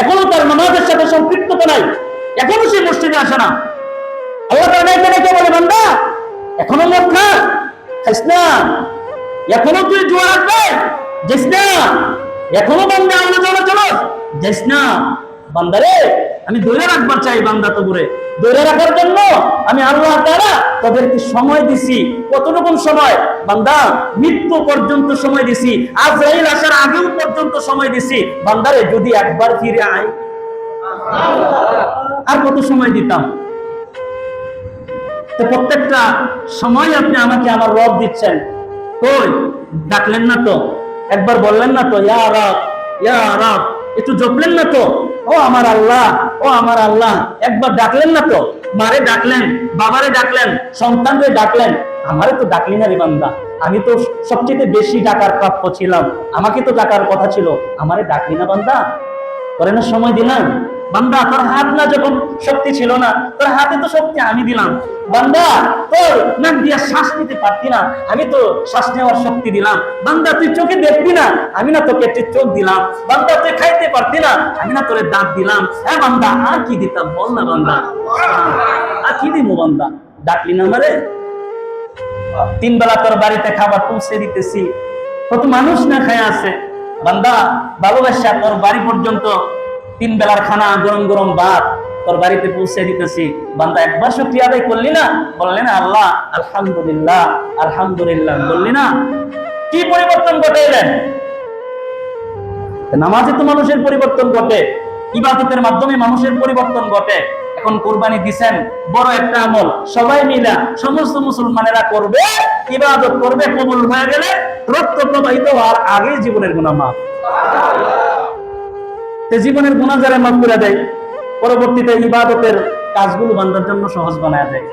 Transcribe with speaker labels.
Speaker 1: এখনো তার নামাজের সাথে সম্পৃক্ততা নাই, এখনো সে মসজিদে আসে না। আল্লাহ তাআলা এখানে বলে, বান্দা এখনো মদ খাস না, এখনো তুই জুয়া রাখবে যাস না, এখনো বান্দা আমরা চলো যাস না। বান্দারে আমি ধরে রাখবার চাই, বান্দা তবুরে ধরে রাখার জন্য আমি আল্লাহ তাআলা তাদেরকে সময় দিছি। কতটুকু সময়? বান্দা মৃত্যু পর্যন্ত সময় দিছি, আজরাইল আসার আগেও পর্যন্ত সময় দিছি। বান্দারে যদি একবার ফিরে আয়, আর কত সময় দিতাম? তো প্রত্যেকটা সময় আপনি আমাকে আমার রব দিচ্ছেন, কই ডাকলেন না তো, একবার বললেন না তো ইয়া রব ইয়া রব, একটু জপলেন না তো ও আমার আল্লাহ ও আমার আল্লাহ, একবার ডাকলেন না তো? মারে ডাকলেন, বাবারে ডাকলেন, সন্তানরে ডাকলেন, আমারে তো ডাকলি না রে বান্দা। আমি তো সবচেয়ে বেশি ডাকার প্রাপ্য ছিলাম, আমাকে তো ডাকার কথা ছিল, আমারে ডাকলি না বান্দা। করে না সময় দিলাম। বান্দা তোর হাত না যখন শক্তি ছিল না, তোর হাতে তো শক্তি আমি দিলাম। বান্দা তোর নাক দিয়া শ্বাস নিতে পারতি না, আমি তো শ্বাস নেওয়ার শক্তি দিলাম। বান্দা তুই চোখে দেখবি না, আমি না তোকে একটি চোখ দিলাম। বান্দা তুই খাইতে পারতি না, আমি না তোরে দাঁত দিলাম। হ্যাঁ বান্দা আর কি দিতাম বল না বান্দা, আর কি দিব বান্দা? ডাকলি না আমারে। 3 বেলা তোর বাড়িতে খাবার পৌঁছে দিতেছি, কত মানুষ না খায় আছে। বান্দা ভালোবাসা তোর বাড়ি পর্যন্ত 3 বেলার খানা, গরম গরম ভাত তোর বাড়িতে পৌঁছে দিতেছি। বান্দা একবার শুকরিয়া আদায় করলি না? বললি না আল্লাহ আলহামদুলিল্লাহ আলহামদুলিল্লাহ, বললি না? কি পরিবর্তন ঘটাইলেন? নামাজে তো মানুষের পরিবর্তন ঘটে, ইবাদতের মাধ্যমে মানুষের পরিবর্তন ঘটে। এখন কুরবানি দিছেন, বড় একটা আমল, সবাই মিলে সমস্ত মুসলমানেরা করবে, ইবাদত করবে, কবুল হয়ে গেলে রক্ত প্রবাহিত হওয়ার আগে জীবনের গুনাহ মাফ। জীবনের গুনাহ যারা মাফ করে দেয়, পরবর্তীতে ইবাদতের কাজগুলো বান্দার জন্য সহজ বানায় দেয়।